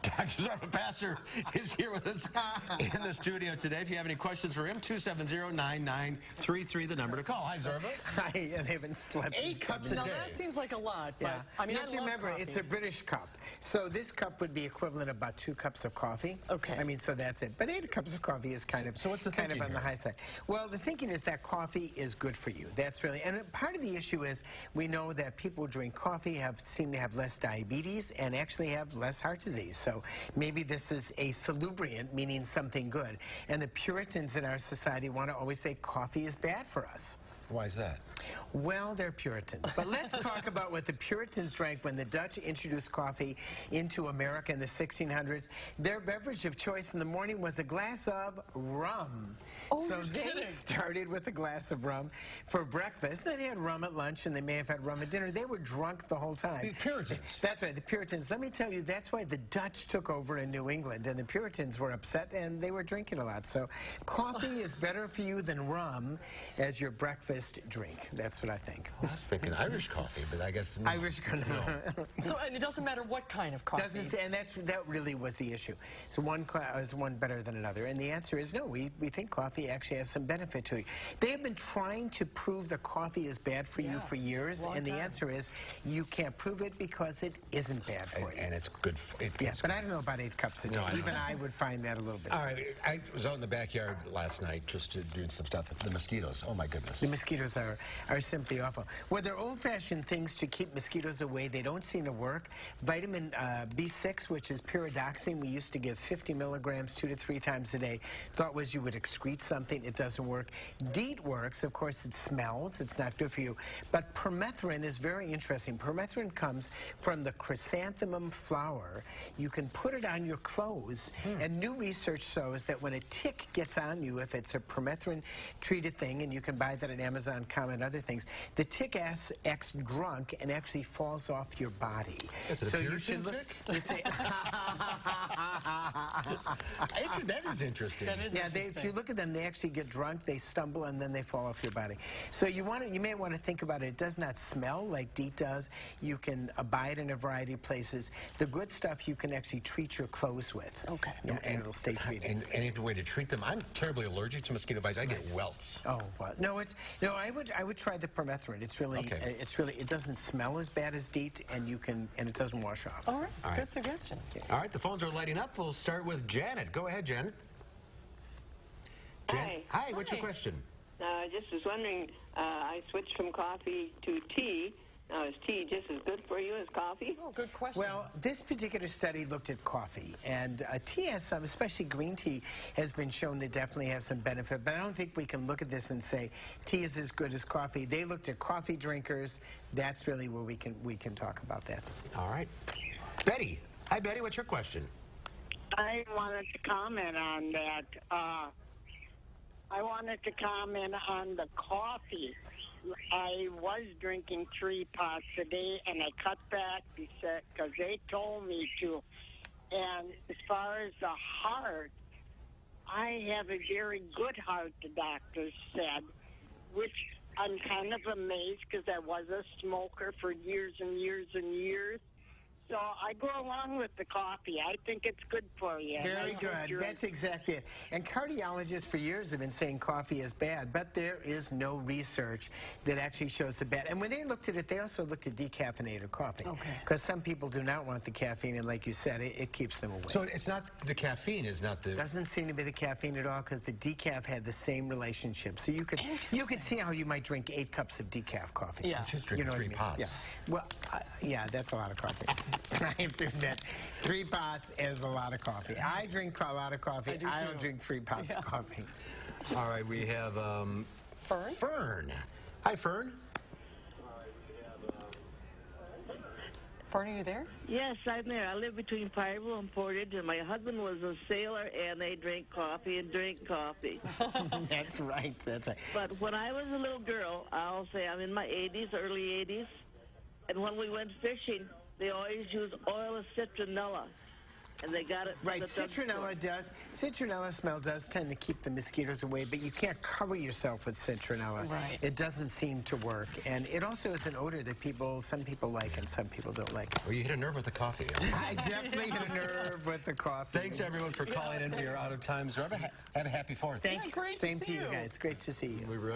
Dr. Zorba Paster is here with us in the studio today. If you have any questions for him, 270-9933, the number to call. Hi, Zorba. Hi, and I haven't slept 8 cups a day. Now that seems like a lot, but Yeah. I mean, you I have to love remember, coffee. it's a British cup. So this cup would be equivalent of about 2 cups of coffee. Okay. I mean, so that's it. But 8 cups of coffee is kind of So what's the kind of thinking on the here? high side. Well, the thinking is that coffee is good for you. That's really, and part of the issue is we know that people who drink coffee seem to have less diabetes and actually have less heart disease. So maybe this is a salubriant, meaning something good. And the Puritans in our society want to always say coffee is bad for us. Why is that? Well, they're Puritans. But let's talk about what the Puritans drank when the Dutch introduced coffee into America in the 1600s. Their beverage of choice in the morning was a glass of rum. Oh, so you're they kidding. started with a glass of rum for breakfast. Then they had rum at lunch, and they may have had rum at dinner. They were drunk the whole time. The Puritans. That's right, the Puritans. Let me tell you, that's why the Dutch took over in New England, and the Puritans were upset, and they were drinking a lot. So coffee is better for you than rum as your breakfast drink. That's what I think. I was thinking Irish coffee, but I guess no. Irish coffee. So, and it doesn't matter what kind of coffee. And that really was the issue. So is one better than another? And the answer is no. We think coffee actually has some benefit to it. They have been trying to prove that coffee is bad for you for years, long and the time. answer is you can't prove it because it isn't bad for you. And it's good for it. Yes, but I don't know about 8 cups a day. No, I don't Even know. I would find that a little bit. All right, I was out in the backyard last night just doing some stuff. The mosquitoes, oh my goodness. The mosquitoes are simply awful. Well, they're old-fashioned things to keep mosquitoes away. They don't seem to work. Vitamin B6, which is pyridoxine, we used to give 50 milligrams 2 to 3 times a day. Thought was you would excrete something. It doesn't work. DEET works. Of course, it smells. It's not good for you. But permethrin is very interesting. Permethrin comes from the chrysanthemum flower. You can put it on your clothes, and new research shows that when a tick gets on you, if it's a permethrin-treated thing, and you can buy that at Amazon.com and other things, the tick acts drunk and actually falls off your body. Is it a so you Puritan should look. tick? It's a, That is interesting. That is yeah, interesting. if you look at them, they actually get drunk, they stumble, and then they fall off your body. So you may want to think about it. It does not smell like DEET does. You can buy it in a variety of places. The good stuff you can actually treat your clothes with. Okay. Yeah, and it'll stay treated. And any way to treat them? I'm terribly allergic to mosquito bites. I get welts. Oh well, no, I would try the permethrin. It's really Okay. it doesn't smell as bad as DEET, and it doesn't wash off. All right, All right. good suggestion. All right, the phones are lighting up. We'll start with Janet. Go ahead, Janet. Hi, what's your Hi. question? I just was wondering, I switched from coffee to tea. Now, is tea just as good for you as coffee? Oh, good question. Well, this particular study looked at coffee, and tea has some, especially green tea, has been shown to definitely have some benefit. But I don't think we can look at this and say tea is as good as coffee. They looked at coffee drinkers. That's really where we can talk about that. All right. Betty. Hi, Betty. What's your question? I wanted to comment on that. I wanted to comment on the coffee. I was drinking 3 pots a day, and I cut back because they told me to. And as far as the heart, I have a very good heart, the doctor said, which I'm kind of amazed because I was a smoker for years and years and years. So I go along with the coffee. I think it's good for you. Very I good. drink- That's exactly it. And cardiologists for years have been saying coffee is bad, but there is no research that actually shows the bad. And when they looked at it, they also looked at decaffeinated coffee. Okay. Because some people do not want the caffeine, and like you said, it keeps them awake. So it's not the caffeine is not the... Doesn't seem to be the caffeine at all because the decaf had the same relationship. So you could see how you might drink 8 cups of decaf coffee. Yeah. Just drink You know what 3 I mean? pots. Yeah. Well, yeah, that's a lot of coffee. I am doing that. 3 pots is a lot of coffee. I drink a lot of coffee. I do I too. don't drink 3 pots of coffee. All right, we have Fern? Fern. Hi, Fern. Fern, are you there? Yes, I'm there. I live between Pireville and Portage, and my husband was a sailor, and they drink coffee and drink coffee. That's right. That's right. But when I was a little girl, I'll say I'm in my 80s, early 80s, and when we went fishing, they always used oil of citronella. and they got it. Right, from the drugstore. citronella smell does tend to keep the mosquitoes away, but you can't cover yourself with citronella. Right. It doesn't seem to work. And it also is an odor that some people like and some people don't like. Well, you hit a nerve with the coffee. I definitely hit a nerve with the coffee. Thanks, everyone, for calling in. We are out of time. Zorba, have a happy 4th. Thanks. Yeah, great to Same see to you you. guys. Great to see you. We were